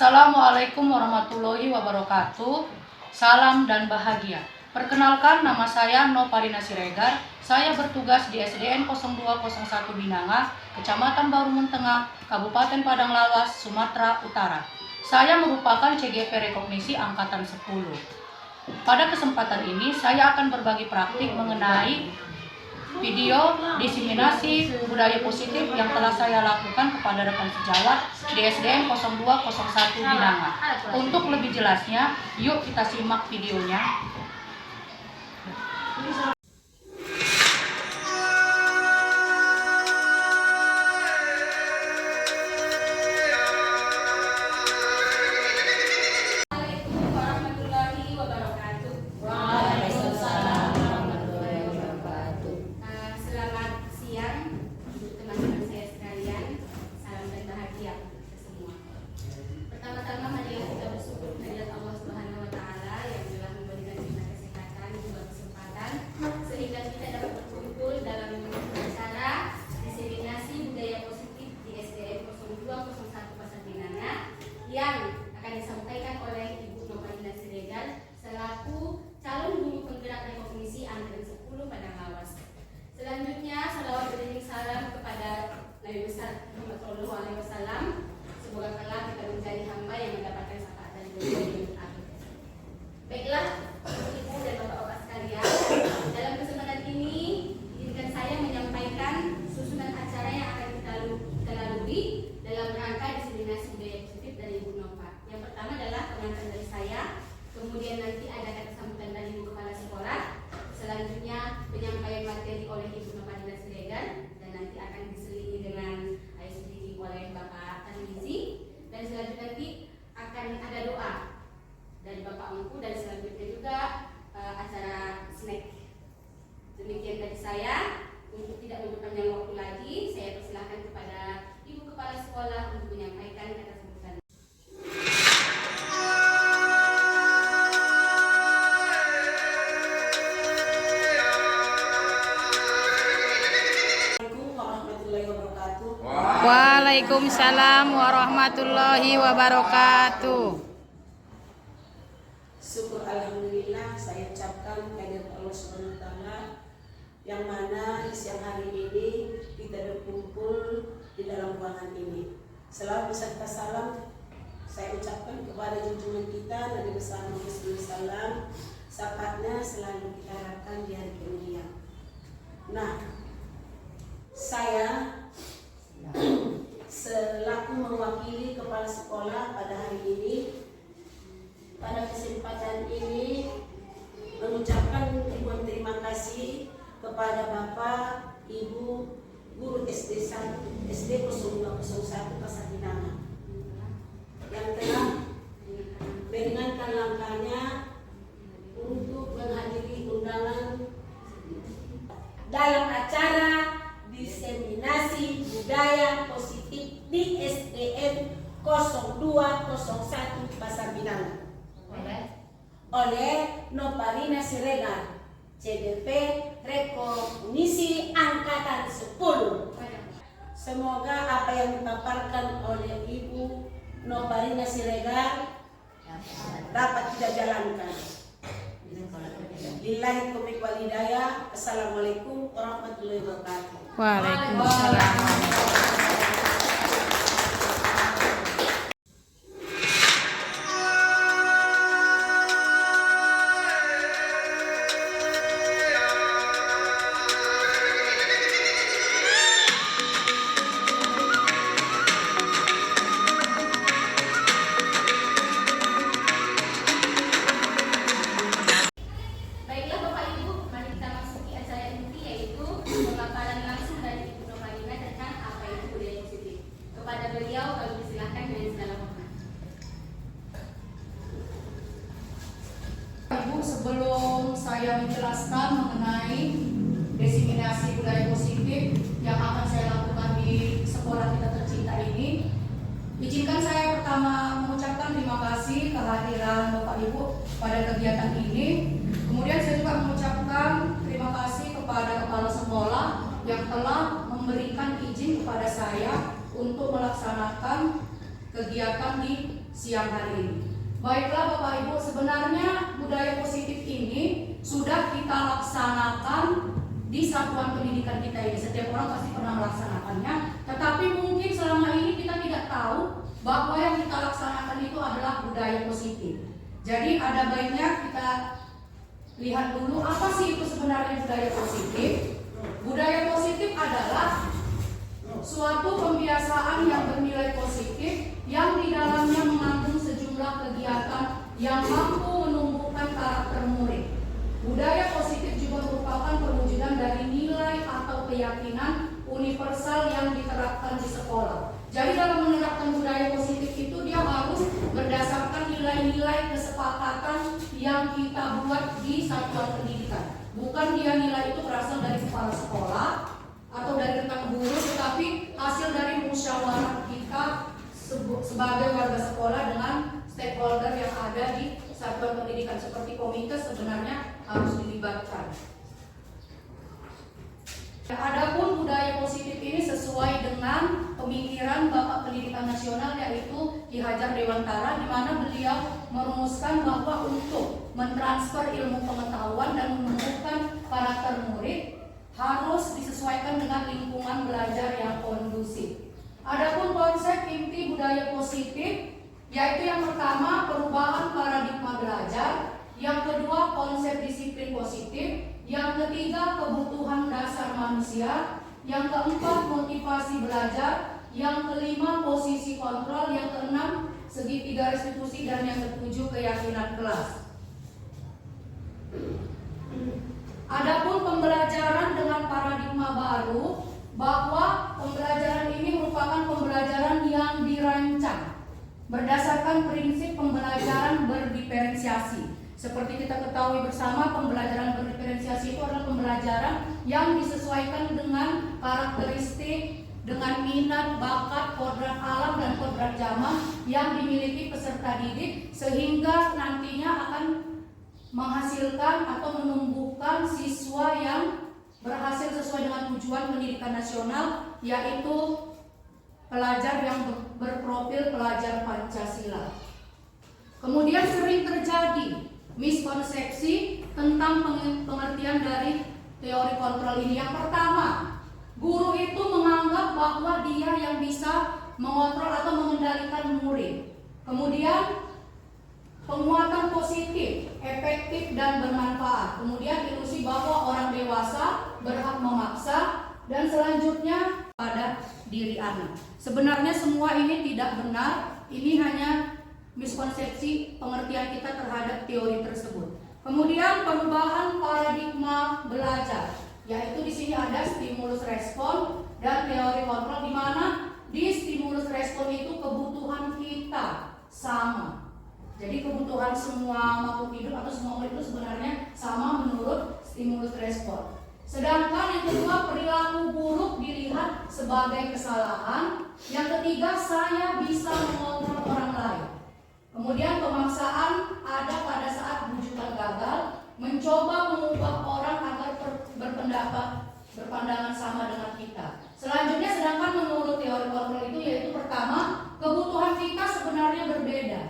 Assalamualaikum warahmatullahi wabarakatuh. Salam dan bahagia. Perkenalkan, nama saya Noparina Siregar. Saya bertugas di SDN 0201 Binanga, Kecamatan Barumun Tengah, Kabupaten Padang Lawas, Sumatera Utara. Saya merupakan CGP Rekognisi Angkatan 10. Pada kesempatan ini, saya akan berbagi praktik mengenai video diseminasi budaya positif yang telah saya lakukan kepada rekan sejawat di SDN 0201 Binanga. Untuk lebih jelasnya, yuk kita simak videonya. Yang akan disampaikan oleh Ibu Noparina Siregar selaku calon guru penggerak Rekognisi Angkatan 10 Padang Lawas. Selanjutnya, salawat beriring salam kepada Nabi besar Muhammad SAW. Semoga kelak kita menjadi hamba yang mendapatkan syafaat dari beliau di akhir. Baiklah, Ibu dan Bapak-bapak sekalian, dalam kesempatan ini izinkan saya menyampaikan susunan acara yang akan kita lalui dalam rangka diseminasi budaya positif dari Ibu Nova. Yang pertama adalah pengantar dari saya, kemudian nanti ada kata sambutan dari Ibu Kepala Sekolah, selanjutnya penyampaian materi oleh Ibu Noparina Siregar, dan nanti akan diselingi dengan sedikit oleh Bapak Tanwisi, dan selanjutnya nanti akan ada doa dari Bapak Ongku, dan selanjutnya juga acara snack. Demikian dari saya. Untuk tidak memperpanjang waktu lagi, saya persilahkan kepada Ibu Kepala Sekolah untuk menyampaikan kata sambutan. Waalaikumsalam warahmatullahi wabarakatuh. Syukur alhamdulillah saya ucapkan kehadirat Allah Subhanahu wa taala yang mana di siang hari ini kita berkumpul di dalam ruangan ini. Selalu beserta salam saya ucapkan kepada junjungan kita Nabi besar Muhammad SAW. Syafaatnya selalu kita harapkan di hari kemudian. Nah, saya selaku mewakili kepala sekolah pada hari ini, pada kesempatan ini mengucapkan ribuan terima kasih kepada Bapak, Ibu, Guru SD 0201 Pasar Binanga yang telah meringankan langkahnya untuk menghadiri undangan dalam acara diseminasi budaya positif di SDN 0201 Pasar Binanga oleh Noparina Siregar, CGP Rekognisi Angkatan 10. Semoga apa yang dipaparkan oleh Ibu Noparina Siregar dapat kita jalankan. Lillahi taufiq wal hidayah. Assalamualaikum warahmatullahi wabarakatuh. Waalaikumsalam. Baiklah Bapak Ibu, mari kita masuki acara inti, yaitu pemaparan langsung dari Ibu Noparina tentang apa itu budaya positif. Kepada beliau kami persilahkan dengan segala hormat. Ibu, sebelum saya menjelaskan mengenai diseminasi budaya positif yang akan saya lakukan di sekolah kita tercinta ini, izinkan saya pertama mengucapkan terima kasih kehadiran Bapak Ibu pada kegiatan ini. Kemudian saya juga mengucapkan terima kasih kepada kepala sekolah yang telah memberikan izin kepada saya untuk melaksanakan kegiatan di siang hari ini. Baiklah Bapak Ibu, sebenarnya budaya positif ini sudah kita laksanakan di satuan pendidikan kita ini. Setiap orang pasti pernah melaksanakannya, tetapi mungkin selama ini kita tidak tahu bahwa yang kita laksanakan itu adalah budaya positif. Jadi ada baiknya kita lihat dulu apa sih itu sebenarnya budaya positif. Budaya positif adalah suatu pembiasaan yang bernilai positif yang di dalamnya mengandung sejumlah kegiatan yang mampu menumbuhkan karakter murid. Budaya positif juga merupakan perwujudan dari nilai atau keyakinan universal yang diterapkan di sekolah. Jadi dalam menerapkan budaya positif itu dia harus berdasarkan nilai-nilai kesepakatan yang kita buat di satuan pendidikan. Bukan dia nilai itu berasal dari kepala sekolah atau dari rekan guru, tetapi hasil dari musyawarah kita sebagai warga sekolah dengan stakeholder yang ada di satuan pendidikan seperti komite sebenarnya harus dilibatkan. Adapun budaya positif ini sesuai dengan pemikiran Bapak Pendidikan Nasional yaitu Ki Hajar Dewantara, di mana beliau merumuskan bahwa untuk mentransfer ilmu pengetahuan dan menumbuhkan karakter murid harus disesuaikan dengan lingkungan belajar yang kondusif. Adapun konsep inti budaya positif yaitu yang pertama perubahan paradigma belajar, yang kedua konsep disiplin positif, yang ketiga kebutuhan dasar manusia, yang keempat motivasi belajar, yang kelima posisi kontrol, yang keenam segitiga restitusi, dan yang ketujuh keyakinan kelas. Adapun pembelajaran dengan paradigma baru, bahwa pembelajaran ini merupakan pembelajaran yang dirancang berdasarkan prinsip pembelajaran berdiferensiasi. Seperti kita ketahui bersama, pembelajaran berdiferensiasi itu adalah pembelajaran yang disesuaikan dengan karakteristik, dengan minat, bakat, kodrat alam, dan kodrat zaman yang dimiliki peserta didik, sehingga nantinya akan menghasilkan atau menumbuhkan siswa yang berhasil sesuai dengan tujuan pendidikan nasional, yaitu pelajar yang berprofil pelajar Pancasila. Kemudian sering terjadi miskonsepsi tentang pengertian dari teori kontrol ini. Yang pertama, guru itu menganggap bahwa dia yang bisa mengontrol atau mengendalikan murid. Kemudian penguatan positif, efektif, dan bermanfaat. Kemudian ilusi bahwa orang dewasa berhak memaksa, dan selanjutnya pada diri anak. Sebenarnya semua ini tidak benar. Ini hanya miskonsepsi pengertian kita terhadap teori tersebut. Kemudian perubahan paradigma belajar, yaitu di sini ada stimulus respon dan teori kontrol, di mana di stimulus respon itu kebutuhan kita sama. Jadi kebutuhan semua makhluk hidup atau semua murid itu sebenarnya sama menurut stimulus respon. Sedangkan yang kedua, perilaku buruk dilihat sebagai kesalahan. Yang ketiga, saya bisa mengontrol orang lain. Kemudian pemaksaan ada pada saat bujukan gagal, mencoba mengubah orang agar berpandangan sama dengan kita. Selanjutnya, sedangkan menurut teori kontrol itu yaitu pertama, kebutuhan kita sebenarnya berbeda.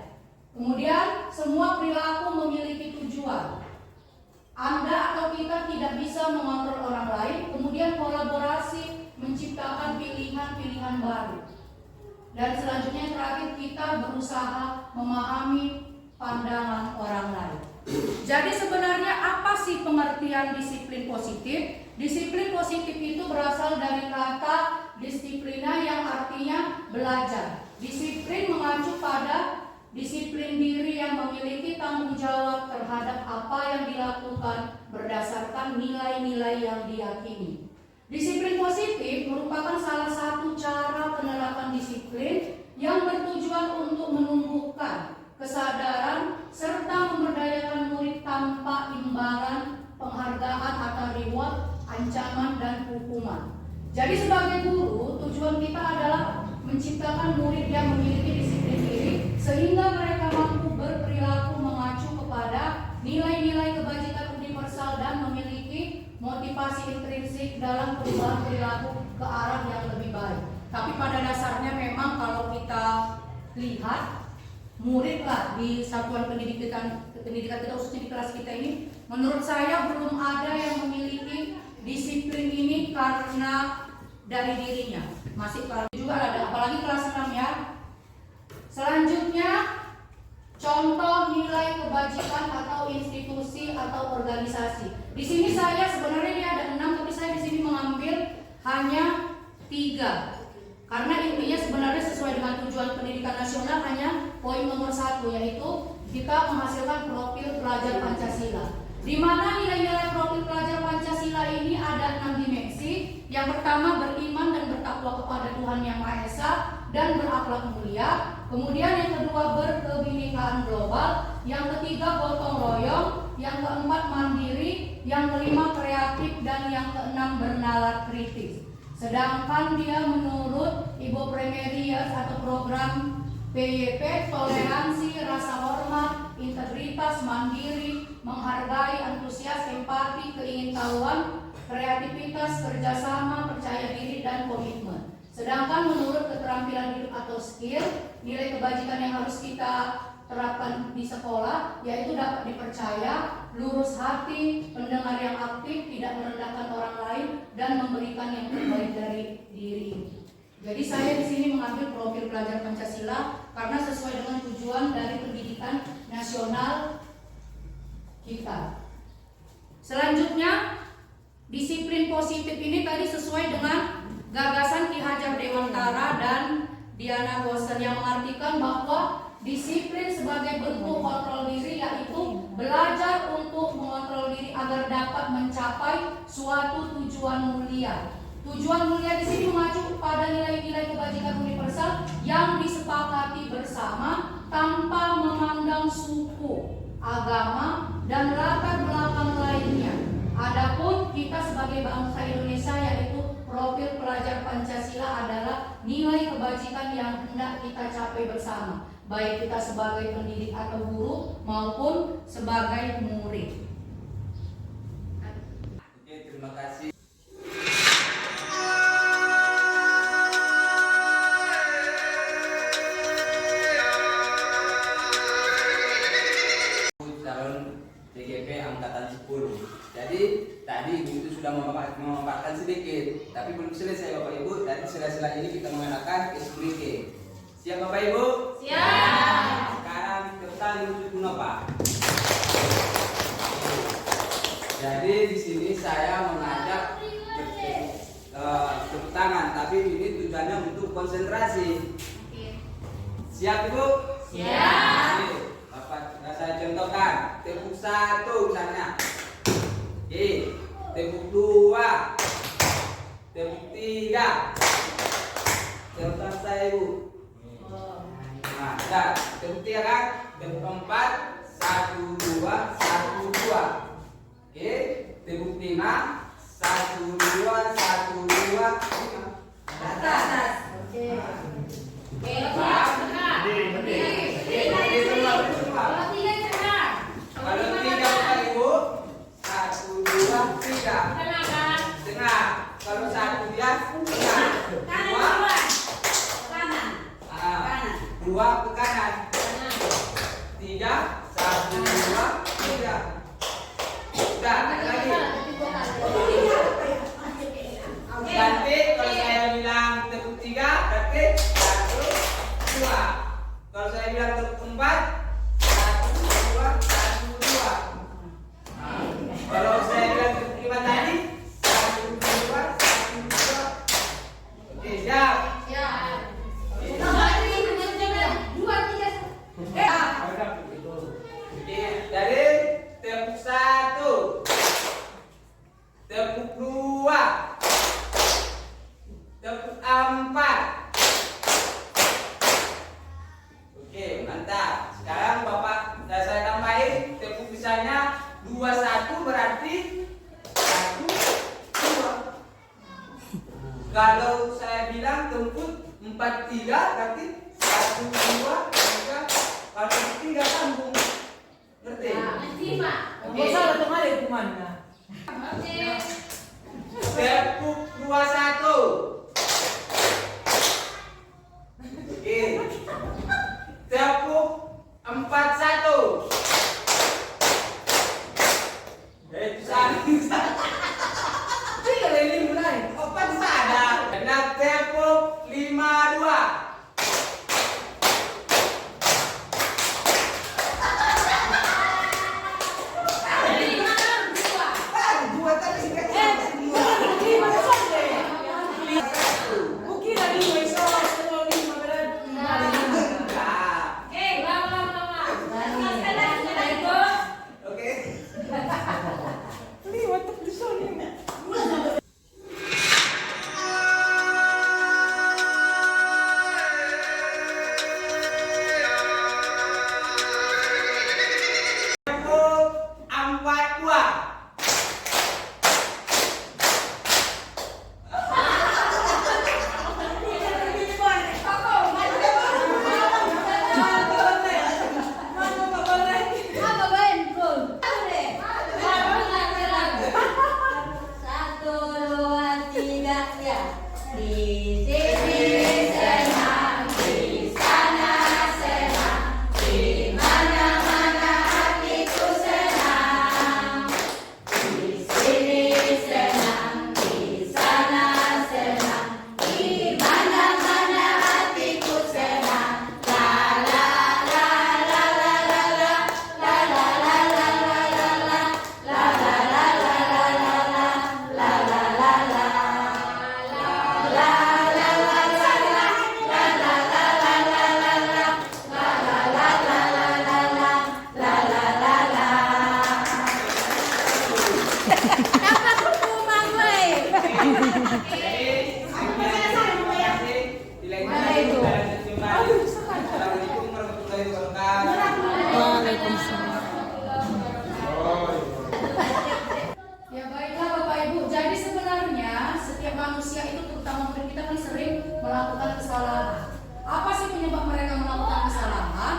Kemudian semua perilaku memiliki tujuan. Anda atau kita tidak bisa mengontrol orang lain. Kemudian kolaborasi menciptakan pilihan-pilihan baru. Dan selanjutnya yang terakhir, kita berusaha memahami pandangan orang lain. Jadi sebenarnya apa sih pengertian disiplin positif? Disiplin positif itu berasal dari kata disiplina yang artinya belajar. Disiplin mengacu pada disiplin diri yang memiliki tanggung jawab terhadap apa yang dilakukan berdasarkan nilai-nilai yang diyakini. Disiplin positif merupakan salah satu cara penerapan disiplin yang bertujuan untuk menumbuhkan kesadaran serta memberdayakan murid tanpa imbalan, penghargaan atau reward, ancaman, dan hukuman. Jadi sebagai guru, tujuan kita adalah menciptakan murid yang memiliki disiplin diri sehingga mereka mampu berperilaku mengacu kepada nilai-nilai kebajikan universal dan memiliki motivasi intrinsik dalam perubahan perilaku ke arah yang lebih baik. Tapi pada dasarnya memang kalau kita lihat murid lah di satuan pendidikan kita khususnya di kelas kita ini, menurut saya belum ada yang memiliki disiplin ini karena dari dirinya. Masih juga ada, apalagi kelas 6 ya. Selanjutnya contoh nilai kebajikan atau institusi atau organisasi. Di sini saya sebenarnya ini ada 6, tapi saya di sini mengambil hanya 3. Karena intinya sebenarnya sesuai dengan tujuan pendidikan nasional hanya poin nomor 1, yaitu kita menghasilkan profil pelajar Pancasila. Di mana nilai-nilai profil pelajar Pancasila ini ada 6 dimensi. Yang pertama beriman dan bertakwa kepada Tuhan Yang Maha Esa dan berakhlak mulia. Kemudian yang kedua berkebinekaan global. Yang ketiga gotong royong. Yang keempat mandiri. Yang kelima kreatif dan yang keenam bernalar kritis. Sedangkan dia menurut Ibu Primerius atau program PYP, toleransi, rasa hormat, integritas, mandiri, menghargai, antusias, empati, keingintahuan, kreativitas, kerjasama, percaya diri, dan komitmen. Sedangkan menurut keterampilan hidup atau skill, nilai kebajikan yang harus kita terapkan di sekolah yaitu dapat dipercaya, lurus hati, pendengar yang aktif, tidak merendahkan orang lain, dan memberikan yang terbaik dari diri. Jadi saya di sini mengambil profil pelajar Pancasila karena sesuai dengan tujuan dari pendidikan nasional kita. Selanjutnya, disiplin positif ini tadi sesuai dengan gagasan Ki Hajar Dewantara dan Diana Gosen yang mengartikan bahwa disiplin sebagai bentuk kontrol diri yaitu belajar untuk mengontrol diri agar dapat mencapai suatu tujuan mulia. Tujuan mulia di sini mengacu pada nilai-nilai kebajikan universal yang disepakati bersama tanpa memandang suku, agama, dan latar belakang lainnya. Adapun kita sebagai bangsa Indonesia yaitu profil pelajar Pancasila adalah nilai kebajikan yang hendak kita capai bersama, baik kita sebagai pendidik atau guru maupun sebagai murid. Oke, terima kasih. Calon TGP angkatan 10. Jadi tadi Ibu itu sudah memaparkan sedikit, tapi belum selesai Bapak Ibu. Dari sela-sela ini kita menggunakan SPK. Siap Bapak Ibu? Siap. Sekarang kita menuju Pak. Jadi di sini saya mengajak tepuk tangan, tapi ini tujuannya untuk konsentrasi. Siap Ibu? Siap. Oke, Bapak saya contohkan. Tepuk 1 misalnya. Oke, tepuk 2, tepuk 3. Contoh saya Ibu. Nah, dah, tepuk 3 kan? Tepuk 4, 1, 2, 1, 2. Oke, tepuk 5, 1, 2, 1, 2, 5. Atas. Oke. Kalau 3 Bapak Ibu, 1, 2, 3. Tengah. Kalau 1 dia tengah. 2 ke kanan. 3, 1, 2, 3. Udah, lagi. Nanti kalau saya bilang tepuk 3, berarti 1, 2. Kalau saya bilang tepuk 4, 1, 2, 1, 2. Kalau saya bilang tepuk 5 tadi, 1, 2, 1, 2. Oke, siap. Oke, dari tepuk 1, tepuk 2, tepuk 4. Oke, mantap. Sekarang Waalaikumsalam. Ya baiklah Bapak Ibu, jadi sebenarnya setiap manusia itu terutama murid kita kan sering melakukan kesalahan. Apa sih penyebab mereka melakukan kesalahan?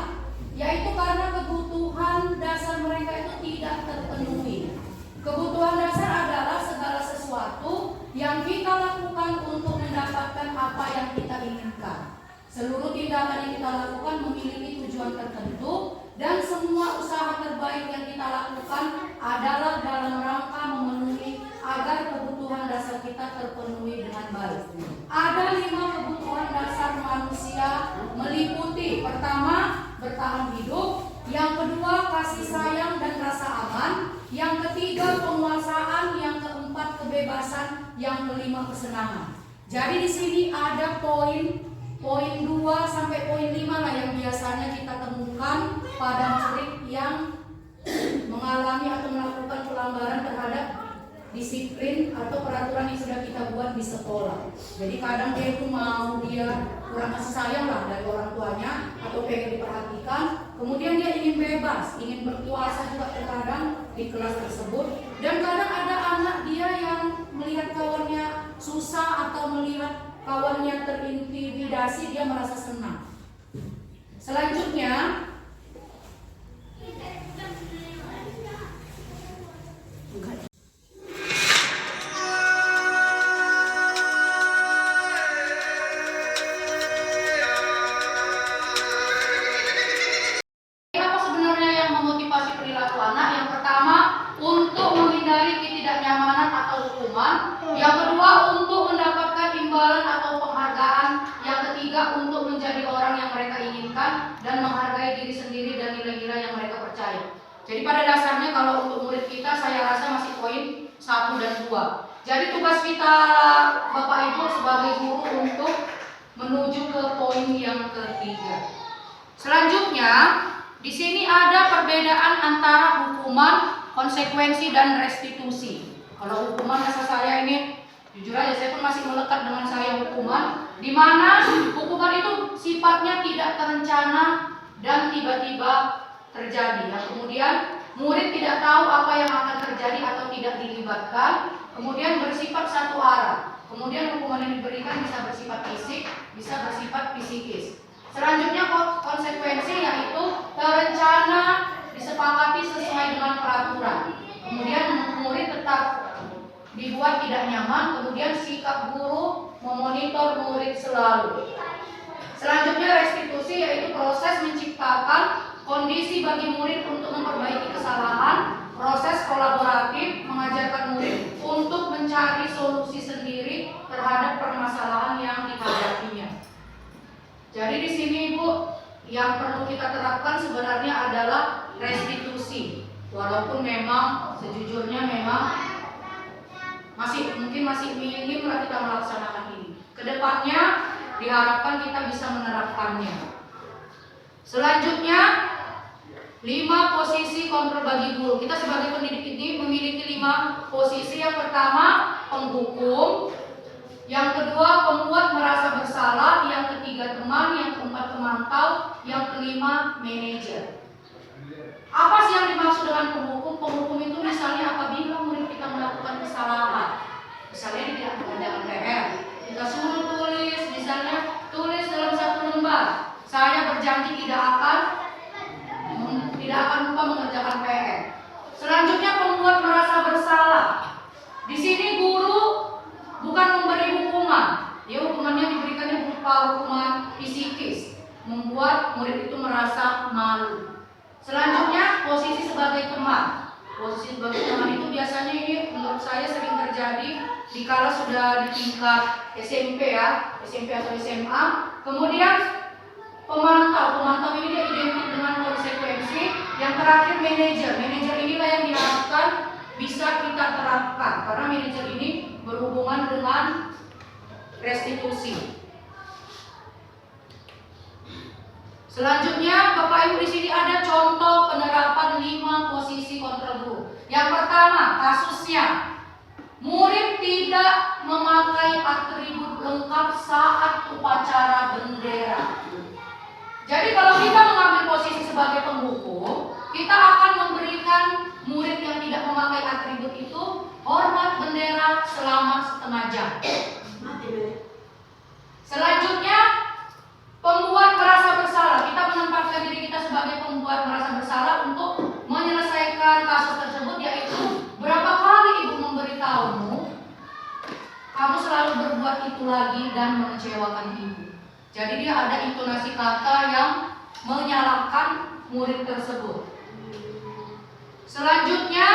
Yaitu karena kebutuhan dasar mereka itu tidak terpenuhi. Kebutuhan dasar adalah segala sesuatu yang kita lakukan untuk mendapatkan apa yang kita inginkan. Seluruh tindakan yang kita lakukan memiliki tujuan tertentu dan semua usaha terbaik yang kita lakukan adalah dalam rangka memenuhi agar kebutuhan dasar kita terpenuhi dengan baik. Ada 5 kebutuhan dasar manusia meliputi: pertama, bertahan hidup; yang kedua, kasih sayang dan rasa aman; yang ketiga, penguasaan; yang keempat, kebebasan; yang kelima, kesenangan. Jadi di sini ada poin 2 sampai poin 5 lah yang biasanya kita temukan pada murid yang mengalami atau melakukan pelanggaran terhadap disiplin atau peraturan yang sudah kita buat di sekolah. Jadi kadang dia itu mau dia kurang kasih sayang lah dari orang tuanya atau pengen diperhatikan, kemudian dia ingin bebas, ingin berkuasa juga terkadang di kelas tersebut. Dan kadang ada anak dia yang melihat kawannya susah atau melihat kawannya terintimidasi, dia merasa senang. Selanjutnya, apa sebenarnya yang memotivasi perilaku anak? Yang pertama, untuk menghindari ketidaknyamanan atau hukuman. Yang kedua, untuk mendapatkan imbalan atau penghargaan. Yang ketiga, untuk menjadi orang yang mereka inginkan dan menghargai diri sendiri dan nilai-nilai yang mereka percaya. Jadi pada dasarnya kalau untuk murid kita, saya rasa masih poin 1 dan 2. Jadi tugas kita Bapak Ibu sebagai guru untuk menuju ke poin yang ketiga. Selanjutnya, di sini ada perbedaan antara hukuman, konsekuensi, dan restitusi. Kalau hukuman, rasa saya ini jujur aja saya pun masih melekat dengan saya hukuman, di mana hukuman itu sifatnya tidak terencana dan tiba-tiba terjadi. Nah, kemudian murid tidak tahu apa yang akan terjadi atau tidak dilibatkan, kemudian bersifat satu arah. Kemudian hukuman yang diberikan bisa bersifat fisik, bisa bersifat psikis. Selanjutnya konsekuensi, yaitu terencana, disepakati sesuai dengan peraturan. Kemudian murid tetap dibuat tidak nyaman, kemudian sikap guru memonitor murid selalu. Selanjutnya restitusi, yaitu proses menciptakan kondisi bagi murid untuk memperbaiki kesalahan, proses kolaboratif mengajarkan murid untuk mencari solusi sendiri terhadap permasalahan yang dihadapinya. Jadi di sini Ibu, yang perlu kita terapkan sebenarnya adalah restitusi. Walaupun memang sejujurnya memang mungkin masih minim lah kita melaksanakan ini. Kedepannya diharapkan kita bisa menerapkannya. Selanjutnya, 5 posisi kontrol bagi guru. Kita sebagai pendidik ini memiliki 5 posisi. Yang pertama, penghukum. Yang kedua, pembuat merasa bersalah. Yang ketiga, teman. Yang keempat, pemantau. Yang kelima, manajer. Apa sih yang dimaksud dengan penghukum? Penghukum itu misalnya apabila murid kita melakukan kesalahan, misalnya tidak mengerjakan PR, kita suruh tulis, misalnya tulis dalam 1 lembar, saya berjanji tidak akan lupa mengerjakan PR. Selanjutnya, pembuat merasa bersalah. Di sini guru bukan memberi hukuman, hukumannya diberikannya berupa hukuman psikis, membuat murid itu merasa malu. Selanjutnya, posisi sebagai teman. Posisi sebagai teman itu biasanya ini menurut saya sering terjadi dikala sudah di tingkat SMP SMP atau SMA. Kemudian pemantau ini dia identik dengan konsekuensi. Yang terakhir, manajer. Manajer inilah yang diharapkan bisa kita terapkan karena manajer ini berhubungan dengan restitusi. Selanjutnya, Bapak Ibu, di sini ada contoh penerapan 5 posisi kontrol guru. Yang pertama, kasusnya murid tidak memakai atribut lengkap saat upacara bendera. Jadi kalau kita mengambil posisi sebagai penghukum, murid yang tidak memakai atribut itu hormat bendera selama setengah jam. Selanjutnya, pembuat merasa bersalah. Kita menempatkan diri kita sebagai pembuat merasa bersalah untuk menyelesaikan kasus tersebut, yaitu berapa kali ibu memberitahumu, kamu selalu berbuat itu lagi dan mengecewakan ibu. Jadi dia ada intonasi kata yang menyalahkan murid tersebut. Selanjutnya,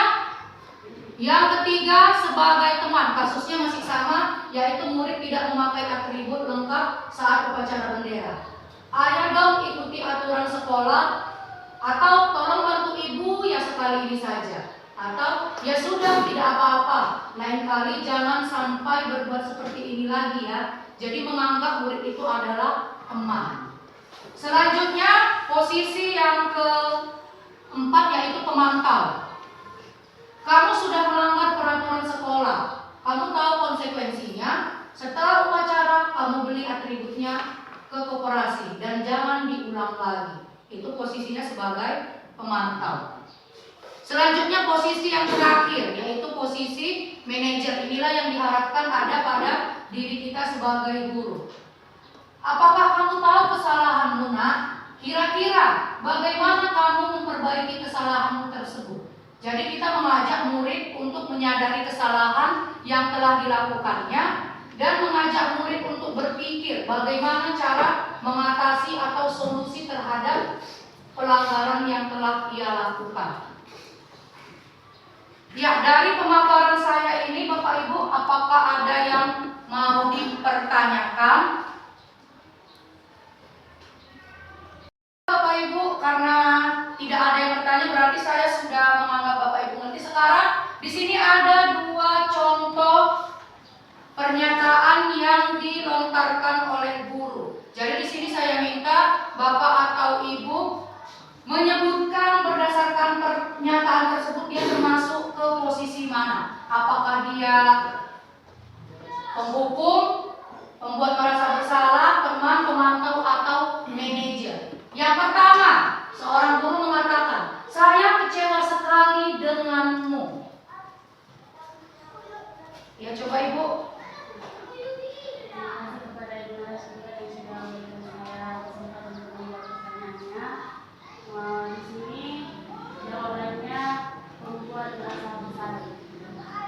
yang ketiga, sebagai teman, kasusnya masih sama, yaitu murid tidak memakai atribut lengkap saat upacara bendera. Ayah dong ikuti aturan sekolah, atau tolong bantu ibu ya sekali ini saja, atau ya sudah tidak apa-apa, lain kali jangan sampai berbuat seperti ini lagi ya. Jadi menganggap murid itu adalah teman. Selanjutnya, posisi yang keempat yaitu pemantau. Kamu sudah melanggar peraturan sekolah. Kamu tahu konsekuensinya. Setelah upacara, kamu beli atributnya ke koperasi dan jangan diulang lagi. Itu posisinya sebagai pemantau. Selanjutnya posisi yang terakhir yaitu posisi manajer. Inilah yang diharapkan ada pada diri kita sebagai guru. Apakah kamu tahu kesalahanmu, nak? Kira-kira bagaimana kamu memperbaiki kesalahanmu tersebut? Jadi kita mengajak murid untuk menyadari kesalahan yang telah dilakukannya dan mengajak murid untuk berpikir bagaimana cara mengatasi atau solusi terhadap pelanggaran yang telah ia lakukan. Ya, dari pemaparan saya ini Bapak Ibu, apakah ada yang mau dipertanyakan? Bapak Ibu, karena tidak ada yang bertanya berarti saya sudah menganggap Bapak Ibu ngerti. Sekarang di sini ada dua contoh pernyataan yang dilontarkan oleh guru. Jadi di sini saya minta Bapak atau Ibu menyebutkan berdasarkan pernyataan tersebut dia termasuk ke posisi mana. Apakah dia penghukum, pembuat merasa bersalah, teman, pemantau, atau manajer. Yang pertama, seorang guru mengatakan, saya kecewa sekali denganmu. Ya, coba Ibu.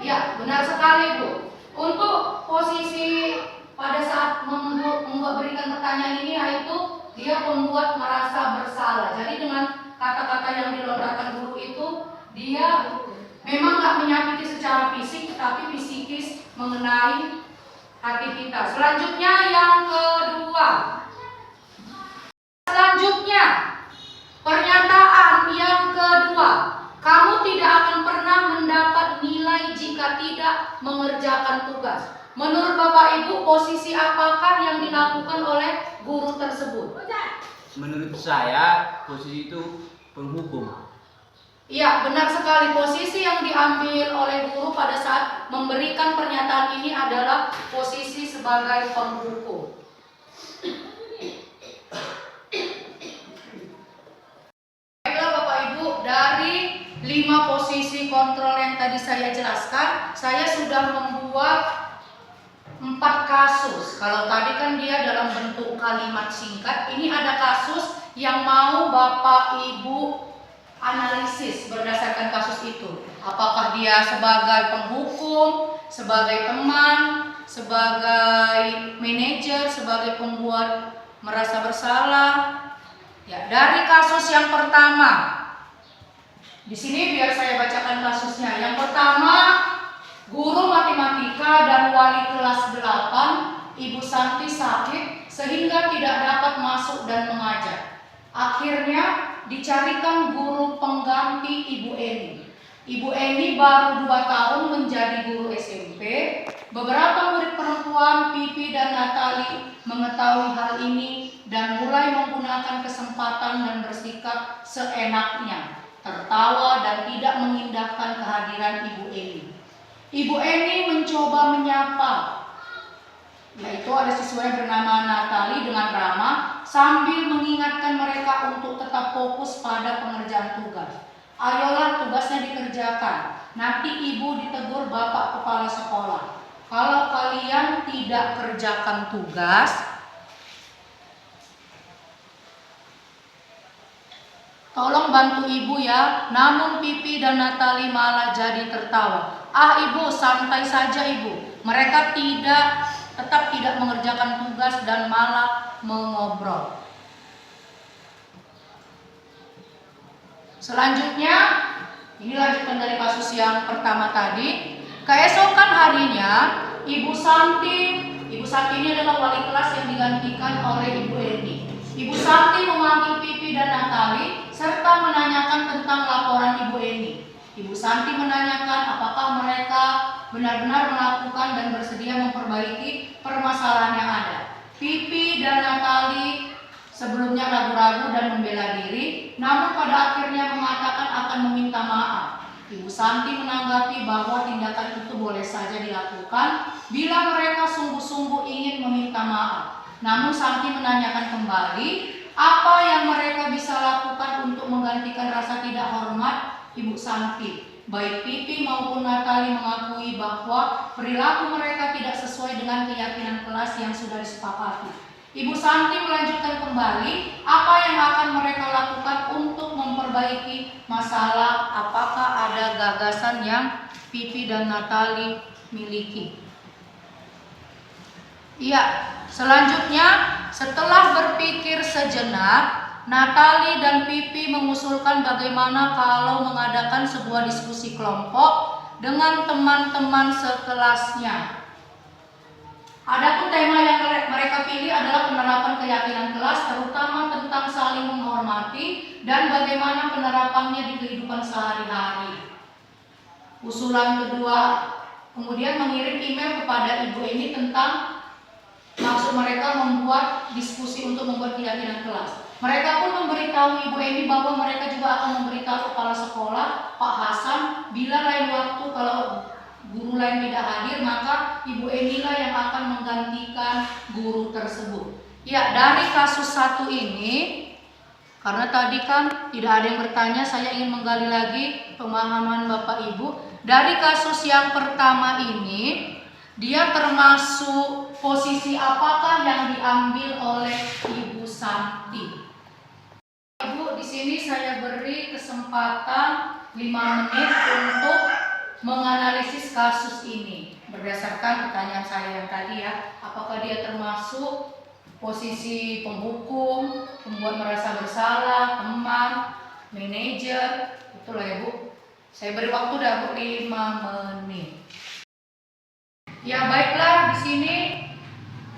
Ya, benar sekali Bu. Untuk posisi pada saat berikan pertanyaan ini yaitu dia membuat merasa bersalah. Jadi dengan kata-kata yang dilontarkan guru itu dia memang nggak menyakiti secara fisik, tapi psikis mengenai hati kita. Selanjutnya yang kedua. Selanjutnya pernyataan yang kedua. Kamu tidak akan pernah mendapat nilai jika tidak mengerjakan tugas. Menurut Bapak Ibu, posisi apakah yang dilakukan oleh guru tersebut? Menurut saya posisi itu penghukum. Iya, benar sekali. Posisi yang diambil oleh guru pada saat memberikan pernyataan ini adalah posisi sebagai penghukum. Baiklah Bapak Ibu, dari 5 posisi kontrol yang tadi saya jelaskan, saya sudah membuat 4 kasus. Kalau tadi kan dia dalam bentuk kalimat singkat, ini ada kasus yang mau Bapak Ibu analisis berdasarkan kasus itu. Apakah dia sebagai penghukum, sebagai teman, sebagai manajer, sebagai pembuat merasa bersalah. Ya, dari kasus yang pertama. Di sini biar saya bacakan kasusnya. Yang pertama, guru matematika dan wali kelas 8, Ibu Santi sakit sehingga tidak dapat masuk dan mengajar. Akhirnya dicarikan guru pengganti Ibu Eni. Ibu Eni baru 2 tahun menjadi guru SMP. Beberapa murid perempuan, Pipi dan Natali, mengetahui hal ini dan mulai menggunakan kesempatan dan bersikap seenaknya, tertawa dan tidak mengindahkan kehadiran Ibu Eni. Ibu Eni mencoba menyapa, yaitu ada siswa yang bernama Natali dengan ramah sambil mengingatkan mereka untuk tetap fokus pada pengerjaan tugas. ayolah tugasnya dikerjakan. Nanti ibu ditegur bapak kepala sekolah. Kalau kalian tidak kerjakan tugas, tolong bantu ibu ya. Namun Pipi dan Natali malah jadi tertawa. Ah ibu, santai saja ibu. Mereka tetap tidak mengerjakan tugas dan malah mengobrol. Selanjutnya, ini lanjutan dari kasus yang pertama tadi. Keesokan harinya, Ibu Santi ini adalah wali kelas yang digantikan oleh Ibu Eni. Ibu Santi memanggil Pipi dan Natali serta menanyakan tentang laporan Ibu Eni. Ibu Santi menanyakan apakah mereka benar-benar melakukan dan bersedia memperbaiki permasalahan yang ada. Pipi dan Natali sebelumnya ragu-ragu dan membela diri, namun pada akhirnya mengatakan akan meminta maaf. Ibu Santi menanggapi bahwa tindakan itu boleh saja dilakukan bila mereka sungguh-sungguh ingin meminta maaf. Namun Santi menanyakan kembali apa yang mereka bisa lakukan untuk menggantikan rasa tidak hormat Ibu Santi. Baik Pipi maupun Natali mengakui bahwa perilaku mereka tidak sesuai dengan keyakinan kelas yang sudah disepakati. Ibu Santi melanjutkan kembali apa yang akan mereka lakukan untuk memperbaiki masalah. Apakah ada gagasan yang Pipi dan Natali miliki? Iya, selanjutnya setelah berpikir sejenak, Natali dan Pipi mengusulkan bagaimana kalau mengadakan sebuah diskusi kelompok dengan teman-teman sekelasnya. Adapun tema yang mereka pilih adalah penerapan keyakinan kelas, terutama tentang saling menghormati dan bagaimana penerapannya di kehidupan sehari-hari. Usulan kedua kemudian mengirim email kepada Ibu Eni tentang maksud mereka membuat diskusi untuk membuat keyakinan kelas. Mereka pun memberitahu Ibu Eni bahwa mereka juga akan memberitahu kepala sekolah, Pak Hasan, bila lain waktu kalau guru lain tidak hadir, maka Ibu Eni lah yang akan menggantikan guru tersebut. Ya, dari kasus satu ini, karena tadi kan tidak ada yang bertanya, saya ingin menggali lagi pemahaman Bapak Ibu. Dari kasus yang pertama ini, dia termasuk posisi apakah yang diambil oleh Ibu Santi? Ibu, di sini saya beri kesempatan 5 menit untuk menganalisis kasus ini berdasarkan pertanyaan saya yang tadi ya. Apakah dia termasuk posisi penghukum, pembuat merasa bersalah, teman, manajer? Itulah ya Bu. Saya beri waktu dah Bu 5 menit. Ya baiklah, di sini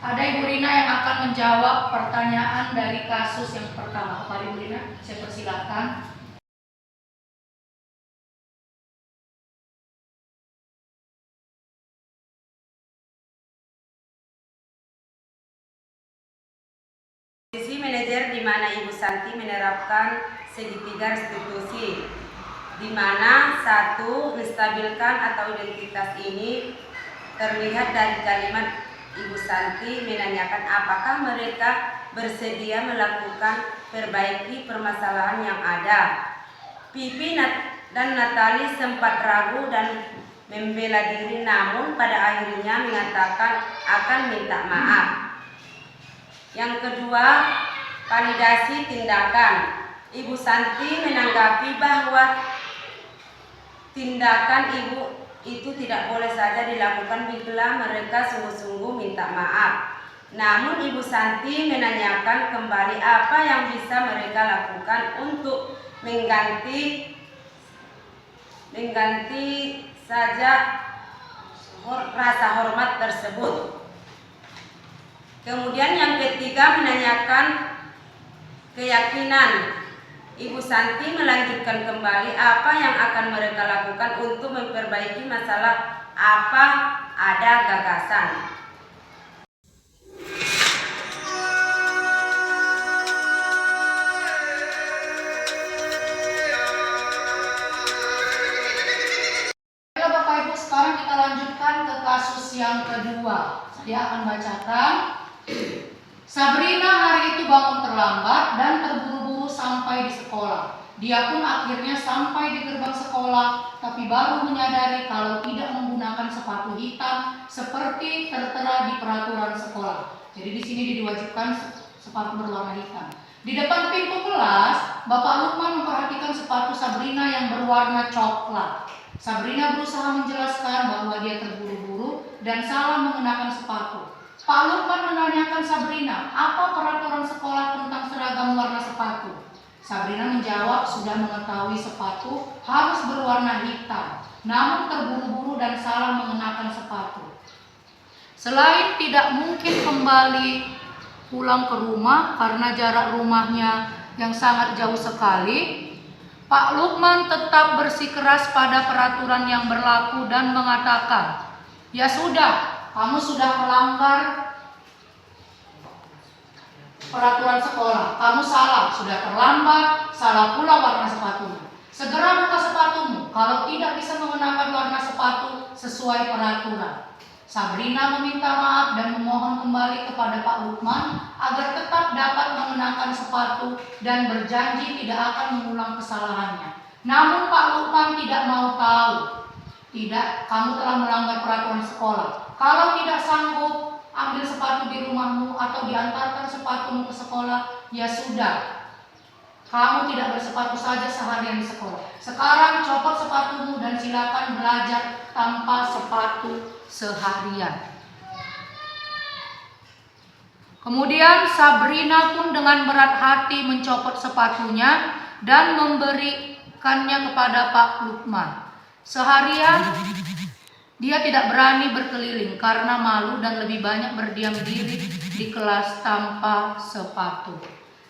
ada Ibu Rina yang akan menjawab pertanyaan dari kasus yang pertama. Mari Ibu Rina, saya persilakan. Posisi manajer di mana Ibu Santi menerapkan segitiga restitusi, di mana satu, menstabilkan atau identitas ini terlihat dari kalimat Ibu Santi menanyakan apakah mereka bersedia melakukan perbaiki permasalahan yang ada. Pipi dan Natali sempat ragu dan membela diri, namun pada akhirnya mengatakan akan minta maaf. Yang kedua, validasi tindakan. Ibu Santi menanggapi bahwa tindakan ibu itu tidak boleh saja dilakukan bila mereka sungguh-sungguh minta maaf. Namun Ibu Santi menanyakan kembali apa yang bisa mereka lakukan untuk mengganti saja rasa hormat tersebut. Kemudian yang ketiga, menanyakan keyakinan. Ibu Santi melanjutkan kembali apa yang akan mereka lakukan untuk memperbaiki masalah, apa ada gagasan. Bapak Ibu, sekarang kita lanjutkan ke kasus yang kedua. Saya akan bacakan. Sabrina hari itu bangun terlambat dan terburu-buru sampai di sekolah. Dia pun akhirnya sampai di gerbang sekolah, tapi baru menyadari kalau tidak menggunakan sepatu hitam seperti tertera di peraturan sekolah. Jadi di sini diwajibkan sepatu berwarna hitam. Di depan pintu kelas, Bapak Lukman memperhatikan sepatu Sabrina yang berwarna coklat. Sabrina berusaha menjelaskan bahwa dia terburu-buru dan salah mengenakan sepatu. Pak Lukman menanyakan Sabrina, apa peraturan sekolah tentang seragam warna sepatu? Sabrina menjawab sudah mengetahui sepatu harus berwarna hitam, namun terburu-buru dan salah mengenakan sepatu. Selain tidak mungkin kembali pulang ke rumah karena jarak rumahnya yang sangat jauh sekali, Pak Lukman tetap bersikeras pada peraturan yang berlaku dan mengatakan, "Ya sudah, kamu sudah melanggar peraturan sekolah. Kamu salah, sudah terlambat, salah pula warna sepatumu. Segera buka sepatumu kalau tidak bisa mengenakan warna sepatu sesuai peraturan." Sabrina meminta maaf dan memohon kembali kepada Pak Lukman agar tetap dapat mengenakan sepatu dan berjanji tidak akan mengulang kesalahannya. Namun Pak Lukman tidak mau tahu. "Tidak, kamu telah melanggar peraturan sekolah. Kalau tidak sanggup ambil sepatu di rumahmu atau diantarkan sepatumu ke sekolah, ya sudah. Kamu tidak bersepatu saja seharian di sekolah. Sekarang copot sepatumu dan silakan belajar tanpa sepatu seharian." Kemudian Sabrina pun dengan berat hati mencopot sepatunya dan memberikannya kepada Pak Lukman. Seharian dia tidak berani berkeliling karena malu dan lebih banyak berdiam diri di kelas tanpa sepatu.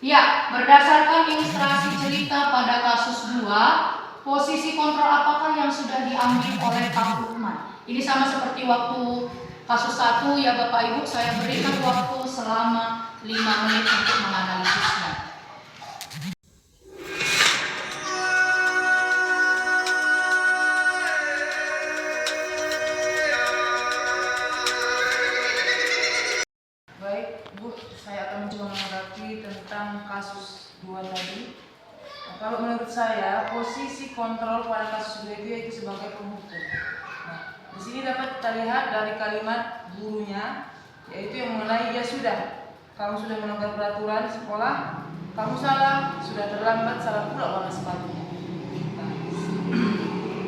Ya, berdasarkan ilustrasi cerita pada kasus 2, posisi kontrol apakah yang sudah diambil oleh Pak Lukman? Ini sama seperti waktu kasus 1 ya Bapak Ibu, saya berikan waktu selama 5 menit untuk menganalisisnya. Baik, Bu, saya akan mencoba menanggapi tentang kasus 2 tadi. Nah, kalau menurut saya, posisi kontrol pada kasus 2 itu yaitu sebagai penghukum. Nah, di sini dapat kita lihat dari kalimat gurunya, yaitu yang mengenai ya sudah, kamu sudah melanggar peraturan sekolah, kamu salah, sudah terlambat, salah pula warna sepatunya. Nah,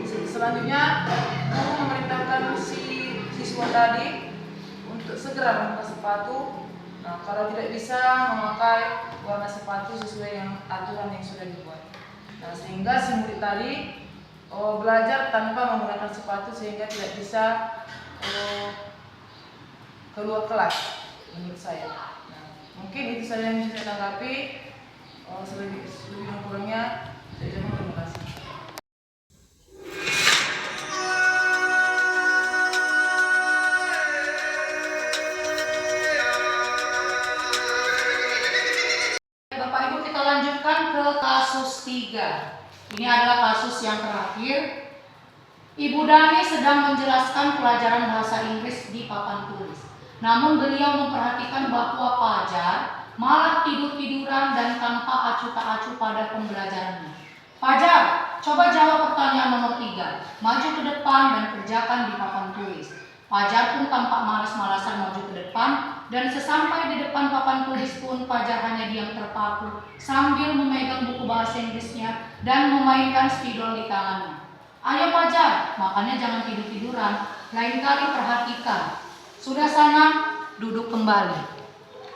selanjutnya, guru memerintahkan si siswa tadi untuk segera membuka sepatu. Nah, kalau tidak bisa memakai warna sepatu sesuai yang aturan yang sudah dibuat. Nah, sehingga si murid tadi belajar tanpa menggunakan sepatu sehingga tidak bisa keluar kelas menurut saya. Nah, mungkin itu saja yang bisa saya tanggapi. Lebih kurangnya saya ucapkan terima kasih. Bapak Ibu, kita lanjutkan ke kasus 3. Ini adalah kasus yang terakhir. Ibu Dani sedang menjelaskan pelajaran bahasa Inggris di papan tulis. Namun beliau memperhatikan bahwa Fajar malah tidur-tiduran dan tanpa acuh tak acuh pada pembelajarannya. "Fajar, coba jawab pertanyaan nomor 3. Maju ke depan dan kerjakan di papan tulis." Fajar pun tampak malas-malasan maju ke depan, dan sesampai di depan papan tulis pun Fajar hanya diam terpaku sambil memegang buku bahasa Inggrisnya dan memainkan spidol di tangannya. "Ayo Fajar, makanya jangan tidur-tiduran, lain kali perhatikan. Sudah sana, duduk kembali."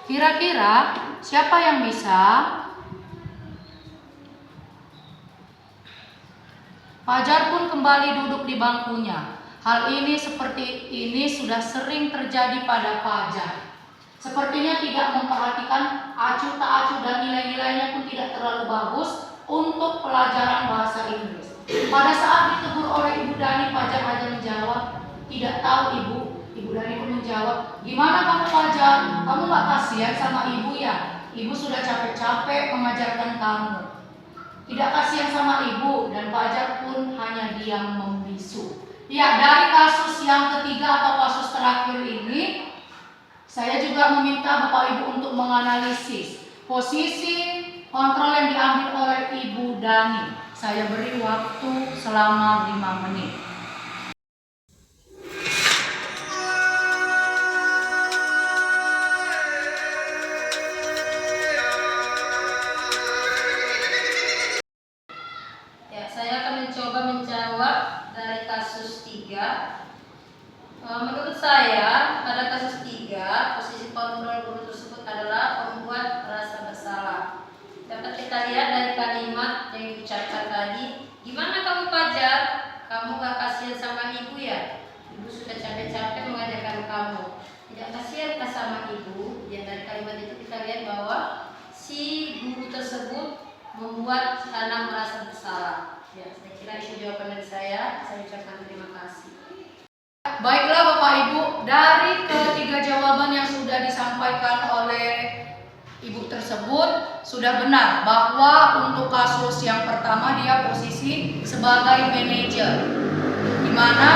Kira-kira siapa yang bisa? Fajar pun kembali duduk di bangkunya. Hal ini seperti ini sudah sering terjadi pada Fajar. Sepertinya tidak memperhatikan acuh tak acuh dan nilai-nilainya pun tidak terlalu bagus untuk pelajaran bahasa Inggris. Pada saat ditegur oleh Ibu Dani, Fajar hanya menjawab, "Tidak tahu Ibu." Ibu Dani pun menjawab, "Gimana kamu Fajar? Kamu gak kasihan sama Ibu ya? Ibu sudah capek-capek mengajarkan kamu." Tidak kasihan sama Ibu, dan Fajar pun hanya diam membisu. Ya, dari kasus yang ketiga atau kasus terakhir ini, saya juga meminta Bapak Ibu untuk menganalisis posisi kontrol yang diambil oleh Ibu Dani. Saya beri waktu selama 5 menit. Ya, saya akan mencoba menjawab dari kasus 3. Menurut saya, pada kasus 3, posisi kontrol guru tersebut adalah pembuat merasa bersalah. Dapat kita lihat dari kalimat yang diucapkan tadi, gimana kamu Fajar? Kamu gak kasihan sama ibu ya? Ibu sudah capek-capek mengajarkan kamu. Tidak kasihan kah sama ibu? Ya, dari kalimat itu kita lihat bahwa si guru tersebut membuat anak merasa bersalah. Ya, saya kira itu jawaban dari saya. Saya ucapkan terima kasih. Baiklah Bapak Ibu, dari ketiga jawaban yang sudah disampaikan oleh Ibu tersebut sudah benar bahwa untuk kasus yang pertama dia posisi sebagai manajer, di mana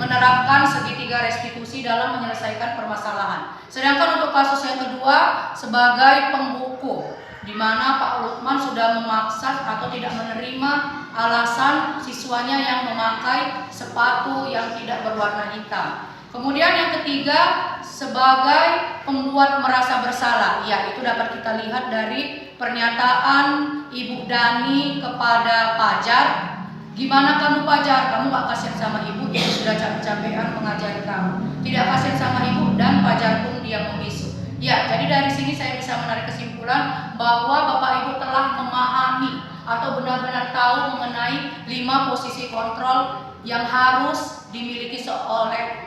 menerapkan segitiga restitusi dalam menyelesaikan permasalahan. Sedangkan untuk kasus yang kedua sebagai penghukum, di mana Pak Lukman sudah memaksa atau tidak menerima alasan siswanya yang memakai sepatu yang tidak berwarna hitam. Kemudian yang ketiga sebagai pembuat merasa bersalah. Ya, itu dapat kita lihat dari pernyataan Ibu Dani kepada Fajar. Gimana kamu Fajar? Kamu gak kasihan sama ibu? Ibu sudah capek-capekan mengajari kamu. Tidak kasihan sama ibu dan Fajar pun dia membisu. Ya, jadi dari sini saya bisa menarik kesimpulan bahwa Bapak Ibu telah memahami atau benar-benar tahu mengenai 5 posisi kontrol yang harus dimiliki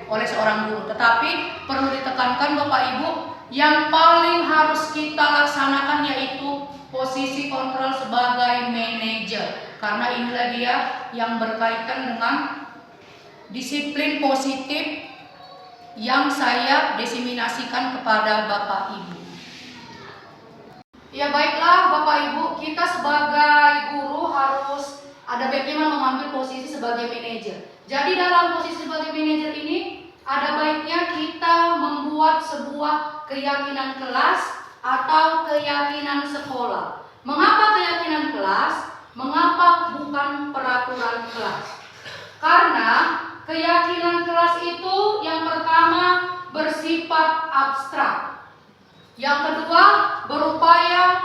oleh seorang guru. Tetapi perlu ditekankan Bapak Ibu, yang paling harus kita laksanakan yaitu posisi kontrol sebagai manajer. Karena inilah dia yang berkaitan dengan disiplin positif yang saya diseminasikan kepada Bapak Ibu. Ya baiklah Bapak Ibu, kita sebagai guru harus ada baiknya mengambil posisi sebagai manajer. Jadi dalam posisi sebagai manajer ini ada baiknya kita membuat sebuah keyakinan kelas atau keyakinan sekolah. Mengapa keyakinan kelas? Mengapa bukan peraturan kelas? Karena keyakinan kelas itu yang pertama bersifat abstrak. Yang kedua, berupaya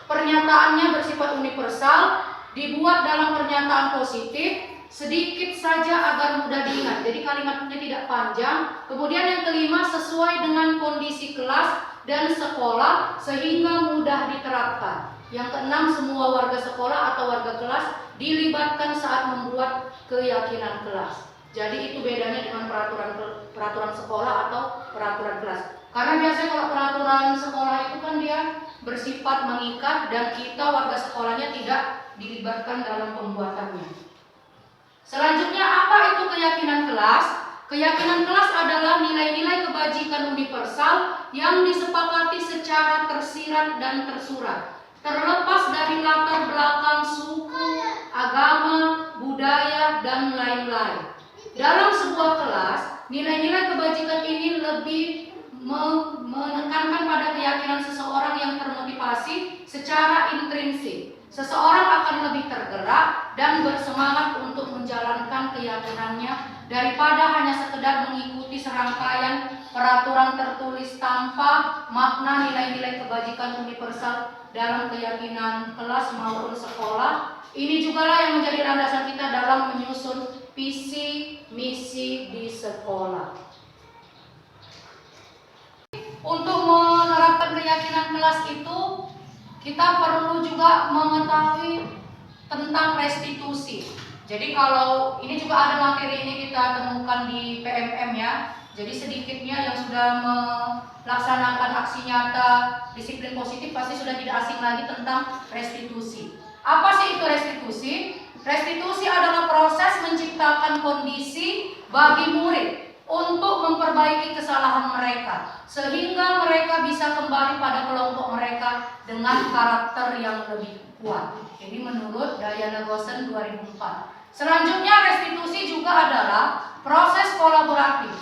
pernyataannya bersifat universal, dibuat dalam pernyataan positif, sedikit saja agar mudah diingat. Jadi kalimatnya tidak panjang. Kemudian yang kelima, sesuai dengan kondisi kelas dan sekolah sehingga mudah diterapkan. Yang keenam, semua warga sekolah atau warga kelas dilibatkan saat membuat keyakinan kelas. Jadi itu bedanya dengan peraturan sekolah atau peraturan kelas. Karena biasanya kalau peraturan sekolah itu kan dia bersifat mengikat dan kita warga sekolahnya tidak dilibatkan dalam pembuatannya. Selanjutnya, apa itu keyakinan kelas? Keyakinan kelas adalah nilai-nilai kebajikan universal yang disepakati secara tersirat dan tersurat, terlepas dari latar belakang suku, agama, budaya, dan lain-lain. Dalam sebuah kelas, nilai-nilai kebajikan ini lebih menekankan pada keyakinan seseorang yang termotivasi secara intrinsik. Seseorang akan lebih tergerak dan bersemangat untuk menjalankan keyakinannya daripada hanya sekedar mengikuti serangkaian peraturan tertulis tanpa makna nilai-nilai kebajikan universal dalam keyakinan kelas maupun sekolah. Ini jugalah yang menjadi landasan kita dalam menyusun visi misi di sekolah. Untuk menerapkan keyakinan kelas itu, kita perlu juga mengetahui tentang restitusi. Jadi kalau ini juga ada materi ini kita temukan di PMM ya. Jadi sedikitnya yang sudah melaksanakan aksi nyata disiplin positif pasti sudah tidak asing lagi tentang restitusi. Apa sih itu restitusi? Restitusi adalah proses menciptakan kondisi bagi murid untuk memperbaiki kesalahan mereka sehingga mereka bisa kembali pada kelompok mereka dengan karakter yang lebih kuat. Ini menurut Diana Gosen 2004. Selanjutnya restitusi juga adalah proses kolaboratif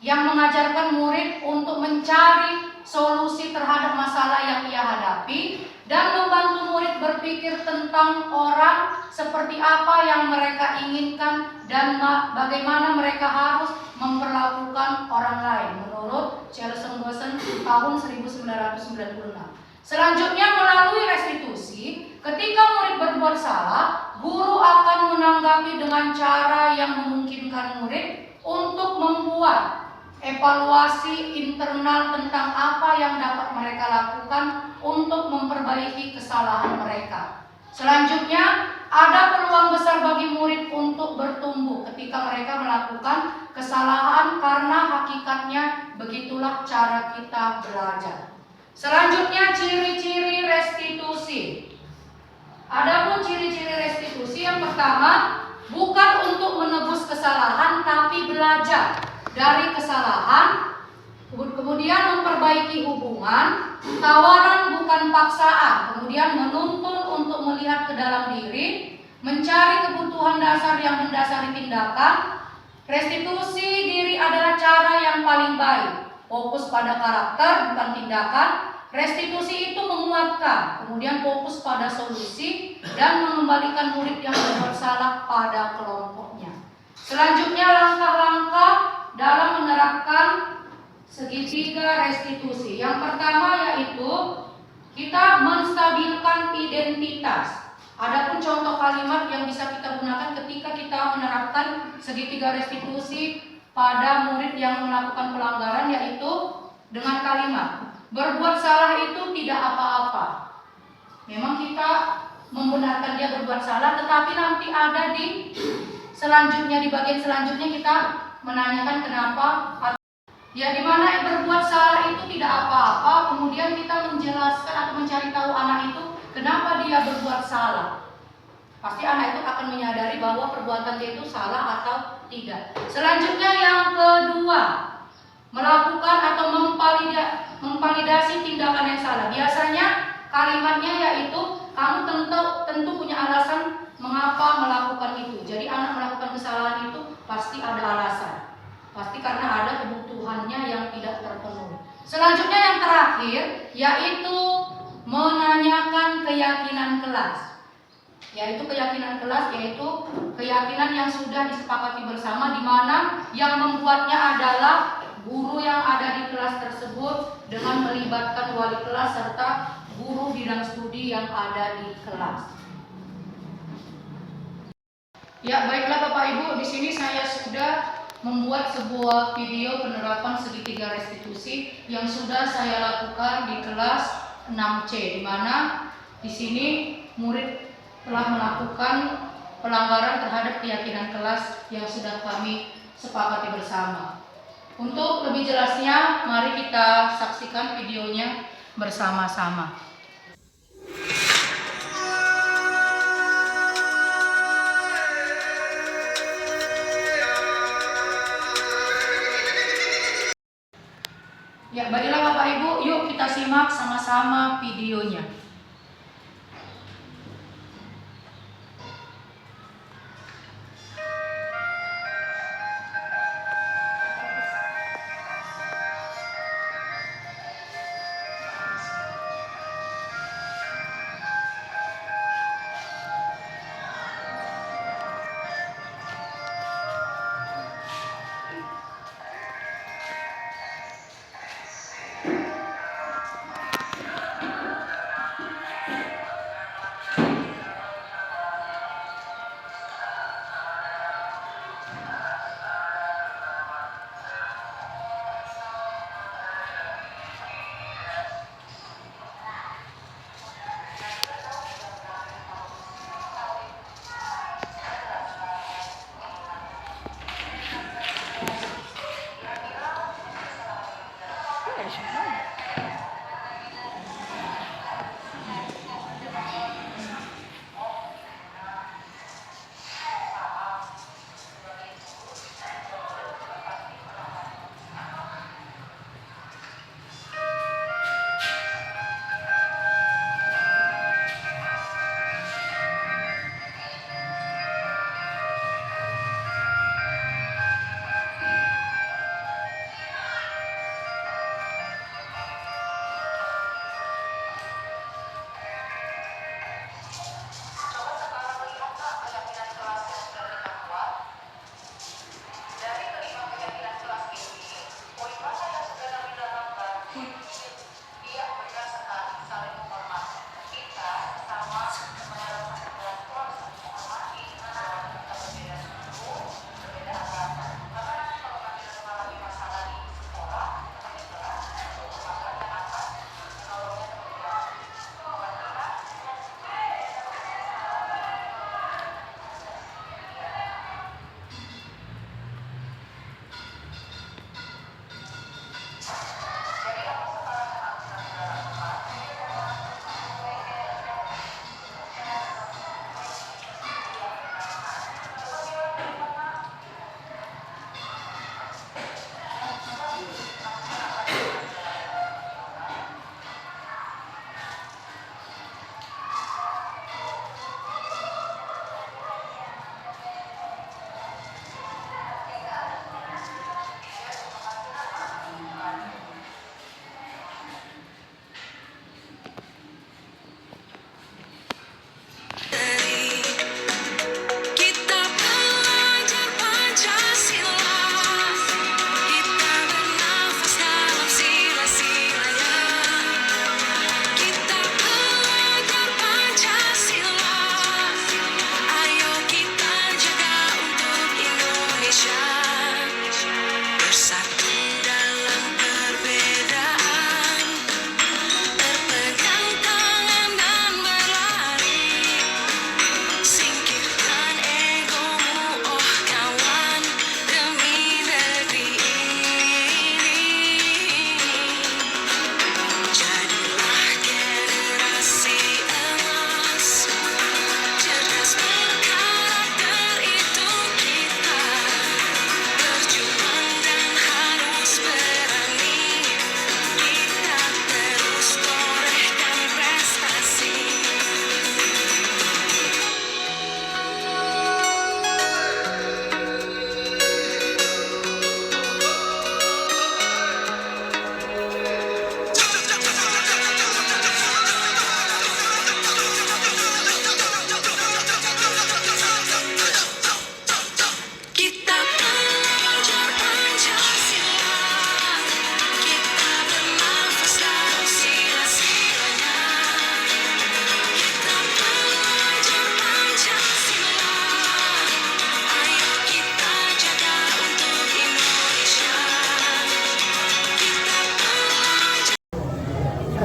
yang mengajarkan murid untuk mencari solusi terhadap masalah yang ia hadapi dan membantu murid berpikir tentang orang seperti apa yang mereka inginkan dan bagaimana mereka harus memperlakukan orang lain menurut Charles Wilson tahun 1996. Selanjutnya, melalui restitusi, ketika murid berbuat salah, guru akan menanggapi dengan cara yang memungkinkan murid untuk membuat evaluasi internal tentang apa yang dapat mereka lakukan untuk memperbaiki kesalahan mereka. Selanjutnya, ada peluang besar bagi murid untuk bertumbuh ketika mereka melakukan kesalahan karena hakikatnya begitulah cara kita belajar. Selanjutnya, ciri-ciri restitusi. Adapun ciri-ciri restitusi, yang pertama, bukan untuk menebus kesalahan tapi belajar dari kesalahan, kemudian memperbaiki hubungan, tawaran bukan paksaan, kemudian menuntun untuk melihat ke dalam diri, mencari kebutuhan dasar yang mendasari tindakan. Restitusi diri adalah cara yang paling baik, fokus pada karakter bukan tindakan. Restitusi itu menguatkan, kemudian fokus pada solusi dan mengembalikan murid yang berbuat salah pada kelompoknya. Selanjutnya, langkah-langkah dalam menerapkan segitiga restitusi. Yang pertama yaitu kita menstabilkan identitas. Adapun contoh kalimat yang bisa kita gunakan ketika kita menerapkan segitiga restitusi pada murid yang melakukan pelanggaran, yaitu dengan kalimat berbuat salah itu tidak apa-apa. Memang kita membenarkan dia berbuat salah, tetapi nanti ada di selanjutnya, di bagian selanjutnya kita menanyakan kenapa. Ya, di mana berbuat salah itu tidak apa-apa, kemudian kita menjelaskan atau mencari tahu anak itu kenapa dia berbuat salah. Pasti anak itu akan menyadari bahwa perbuatan dia itu salah atau tidak. Selanjutnya, yang kedua, melakukan atau memvalidasi tindakan yang salah. Biasanya kalimatnya yaitu kamu tentu punya alasan mengapa melakukan itu. Jadi anak melakukan kesalahan itu pasti ada alasan. Pasti karena ada kebutuhannya yang tidak terpenuhi. Selanjutnya, yang terakhir yaitu menanyakan keyakinan kelas. Yaitu keyakinan kelas, yaitu keyakinan yang sudah disepakati bersama, di mana yang membuatnya adalah guru yang ada di kelas tersebut dengan melibatkan wali kelas serta guru bidang studi yang ada di kelas. Ya, baiklah Bapak Ibu, di sini saya sudah membuat sebuah video penerapan segitiga restitusi yang sudah saya lakukan di kelas 6C, di mana di sini murid telah melakukan pelanggaran terhadap keyakinan kelas yang sudah kami sepakati bersama. Untuk lebih jelasnya, mari kita saksikan videonya bersama-sama. Ya, baiklah Bapak Ibu, yuk kita simak sama-sama videonya.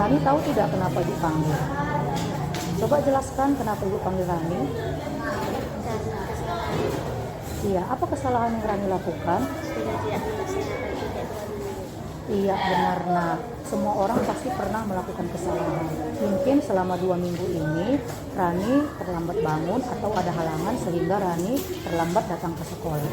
Rani tahu tidak kenapa Ibu panggil? Coba jelaskan kenapa Ibu panggil Rani. Iya, apa kesalahan yang Rani lakukan? Iya, benar nak. Semua orang pasti pernah melakukan kesalahan. Mungkin selama 2 minggu ini Rani terlambat bangun atau ada halangan sehingga Rani terlambat datang ke sekolah.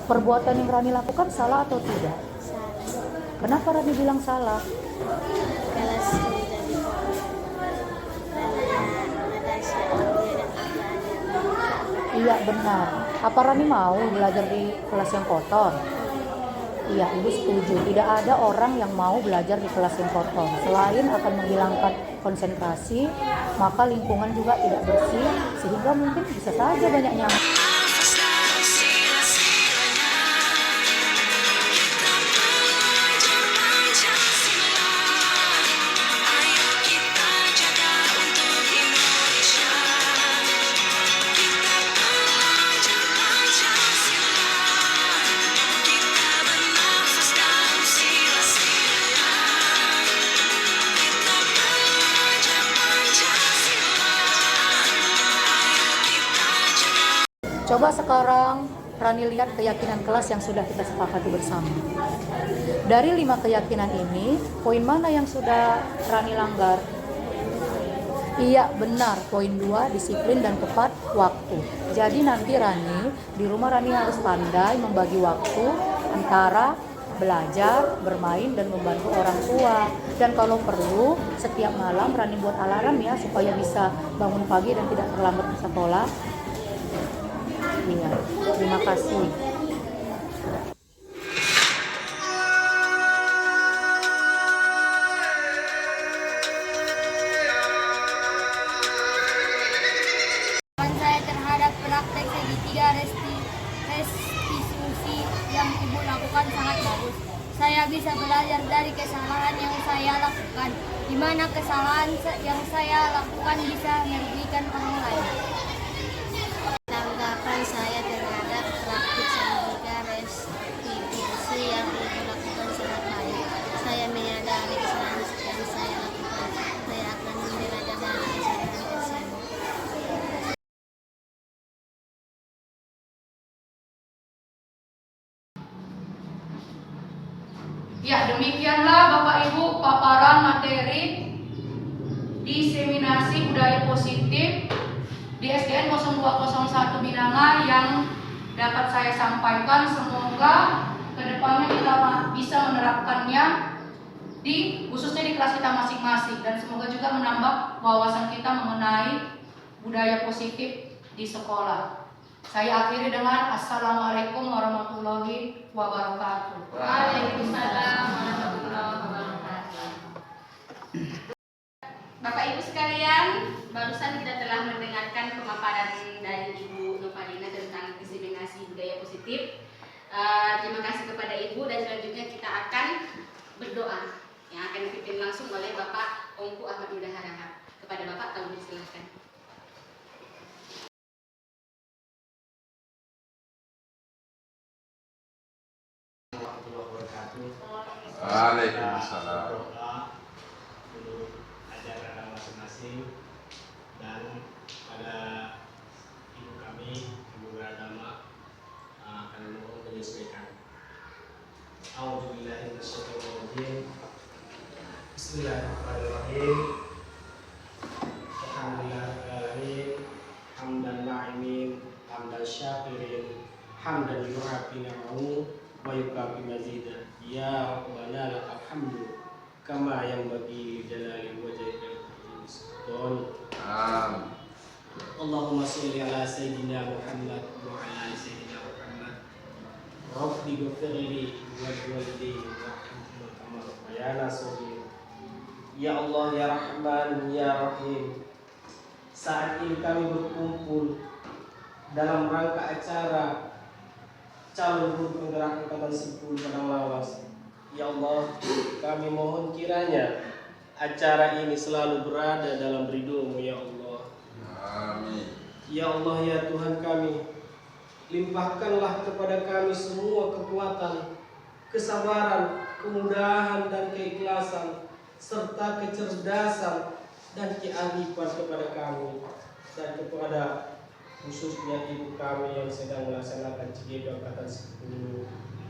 Perbuatan yang Rani lakukan salah atau tidak? Kenapa Rani bilang salah? Iya benar. Apa Rani mau belajar di kelas yang kotor? Iya, Ibu setuju. Tidak ada orang yang mau belajar di kelas yang kotor. Selain akan menghilangkan konsentrasi, maka lingkungan juga tidak bersih, sehingga mungkin bisa saja banyak nyamuk. Coba sekarang Rani lihat keyakinan kelas yang sudah kita sepakati bersama. Dari 5 keyakinan ini, poin mana yang sudah Rani langgar? Iya, benar. Poin 2, disiplin dan tepat waktu. Jadi nanti Rani, di rumah Rani harus pandai membagi waktu antara belajar, bermain, dan membantu orang tua. Dan kalau perlu, setiap malam Rani buat alarm ya, supaya bisa bangun pagi dan tidak terlambat ke sekolah. Iya, terima kasih. Saya terhadap praktek segitiga restitusi yang Ibu lakukan sangat bagus. Saya bisa belajar dari kesalahan yang saya lakukan, di mana kesalahan yang saya lakukan bisa merugikan orang lain. Tanggapan saya terhadap praktik segitiga restitusi yang Ibu lakukan sangat baik. Saya menyadari kesalahan yang saya lakukan. Saya akan belajar dari kesalahan tersebut. Ya, demikianlah Bapak Ibu paparan materi diseminasi budaya positif di SDN 0201 Binanga yang dapat saya sampaikan. Semoga kedepannya kita bisa menerapkannya khususnya di kelas kita masing-masing, dan semoga juga menambah wawasan kita mengenai budaya positif di sekolah. Saya akhiri dengan Assalamualaikum warahmatullahi wabarakatuh. Waalaikumsalam warahmatullahi wabarakatuh. Bapak Ibu sekalian, barusan kita telah mendengarkan pemaparan dari Ibu Novalina tentang diseminasi budaya positif. Terima kasih kepada Ibu, dan selanjutnya kita akan berdoa yang akan dipimpin langsung oleh Bapak Ongku Ahmad Mudahara. Kepada Bapak, kami silakan. Waalaikumsalam. Menurut ajaran masing-masing, dan pada ibu kami, ibu beragama, akan mohon menyesuaikan. A'udzubillahi minasyaitonirrajim. Bismillahirrahmanirrahim. Alhamdulillahirrahmanirrahim. Hamdan na'imin, hamdan syakirin, hamdan yuhafi na'amu wa yukafi mazidah. Ya Rabbana lakal hamdu kama yang bagi jalali wajhika sultan. Allahumma sholli ala sayyidina Muhammad wa ala ali sayyidina Muhammad Rabbi ghfirli wa liwalidayya warhamhuma kama rabbayana shaghira. Ya Allah ya Rahman ya Rahim, saat ini kami berkumpul dalam rangka acara calon guru penggerak angkatan 10 Padang Lawas. Ya Allah, kami mohon kiranya acara ini selalu berada dalam ridho-Mu ya Allah. Amin. Ya Allah ya Tuhan kami, limpahkanlah kepada kami semua kekuatan, kesabaran, kemudahan dan keikhlasan, serta kecerdasan dan kearifan kepada kami dan kepada khususnya ibu kami yang sedang melaksanakan CGD angkatan 10,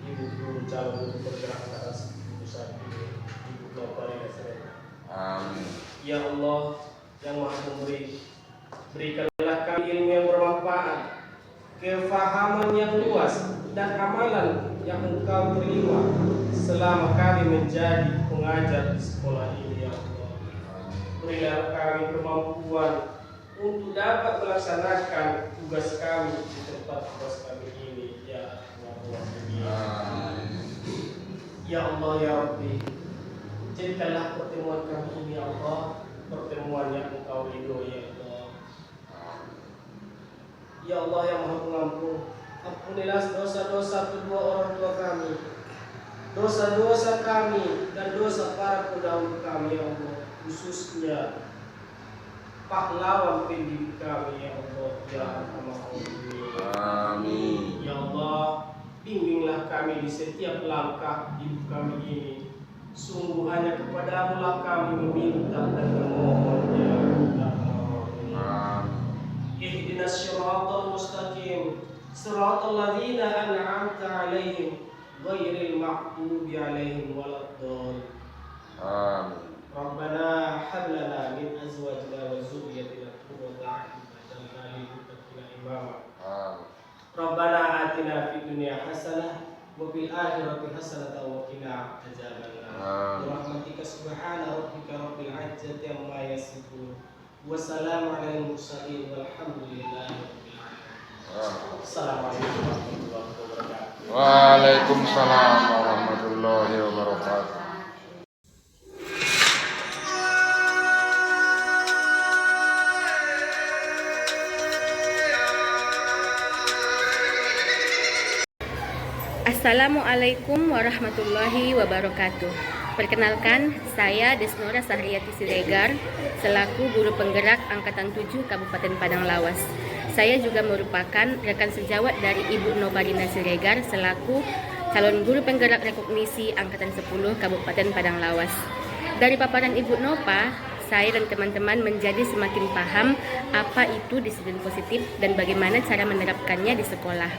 ibu guru calon guru penggerak angkatan 10 saat ini, Ibu Noparina Siregar. Amin. Ya Allah yang Maha Memberi, berikanlah kami ilmu yang bermanfaat, kefahaman yang luas dan amalan yang Engkau terima selama kami menjadi pengajar di sekolah ini ya Allah. Berilah kami kemampuan untuk dapat melaksanakan tugas kami di tempat tugas kami ini ya Allah. Ya Allah ya Rabbi, jadikanlah pertemuan kami ini ya Allah pertemuan yang Engkau ridho ya Allah. Ya Allah yang Maha Pengampun, ampunilah dosa-dosa kedua orang tua kami, dosa-dosa kami dan dosa para pendahulu kami ya Allah, khususnya pahlawan pendidik kami ya Allah ya Arhamar Rahimin. Amin. Ya Allah, bimbinglah kami di setiap langkah hidup kami ini. Sungguh hanya kepadamu lah kami meminta dan memohon ya Arhamar Rahimin. Ihdinas siratal mustaqim, siratal ladzina an'amta 'alaihim ghairil maghdubi 'alaihim waladdallin. Amin. Rabbana hab lana min azwajina wa dzurriyyatina qurrata a'yun waj'alna lil muttaqina imama. Amin. Rabbana atina fid dunya hasanah wa fil akhirati hasanah wa qina adzabannar. Amin. Rahmatika subhana rabbika rabbil izzati amma yasifun. Wassalamu alal mursalin walhamdulillahi rabbil alamin. Assalamualaikum warahmatullahi wabarakatuh. Waalaikumsalam warahmatullahi wabarakatuh. Assalamualaikum warahmatullahi wabarakatuh. Perkenalkan, saya Desnora Sahriyati Siregar selaku guru penggerak Angkatan 7 Kabupaten Padang Lawas. Saya juga merupakan rekan sejawat dari Ibu Noparina Siregar selaku calon guru penggerak rekognisi Angkatan 10 Kabupaten Padang Lawas. Dari paparan Ibu Nopa, saya dan teman-teman menjadi semakin paham apa itu disiplin positif dan bagaimana cara menerapkannya di sekolah.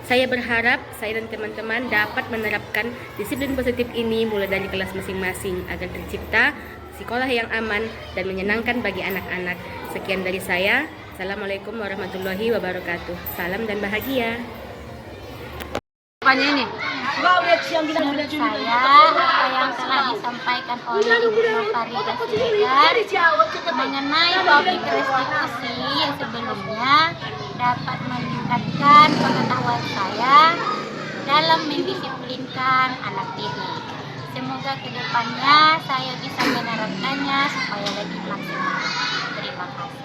Saya berharap saya dan teman-teman dapat menerapkan disiplin positif ini mulai dari kelas masing-masing agar tercipta sekolah yang aman dan menyenangkan bagi anak-anak. Sekian dari saya. Assalamualaikum warahmatullahi wabarakatuh. Salam dan bahagia. Menurut saya, apa yang telah disampaikan oleh Ibu Noparina Siregar mengenai topik restitusi yang sebelumnya dapat meningkatkan pengetahuan saya dalam mendisiplinkan anak didik. Semoga kedepannya saya bisa menerapkannya supaya lebih maksimal. Terima kasih.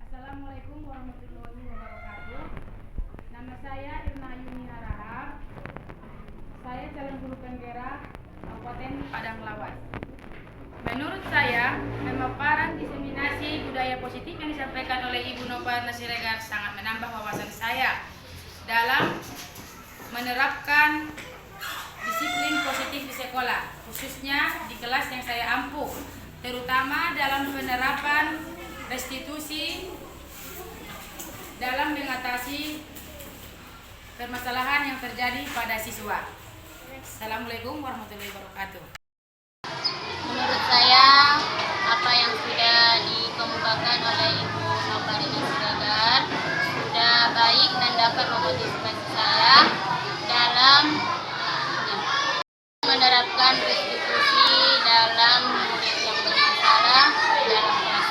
Assalamualaikum warahmatullahi wabarakatuh. Nama saya Irna Yuni Harahap. Saya calon guru penggerak Kabupaten Padang Lawas. Menurut saya, pemaparan diseminasi budaya positif yang disampaikan oleh Ibu Noparina Siregar sangat menambah wawasan saya dalam menerapkan disiplin positif di sekolah, khususnya di kelas yang saya ampuh, terutama dalam penerapan restitusi dalam mengatasi permasalahan yang terjadi pada siswa. Assalamualaikum warahmatullahi wabarakatuh. Menurut saya, apa yang sudah dikemukakan oleh Ibu Noparina Siregar sudah baik dan dapat memotivasi saya dalam menerapkan restitusi dalam murid yang bermasalah dalam kelas.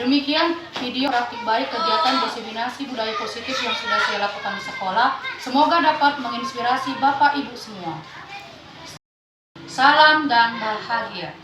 Demikian video praktik baik kegiatan diseminasi budaya positif yang sudah saya lakukan di sekolah. Semoga dapat menginspirasi Bapak Ibu semua. Salam dan bahagia.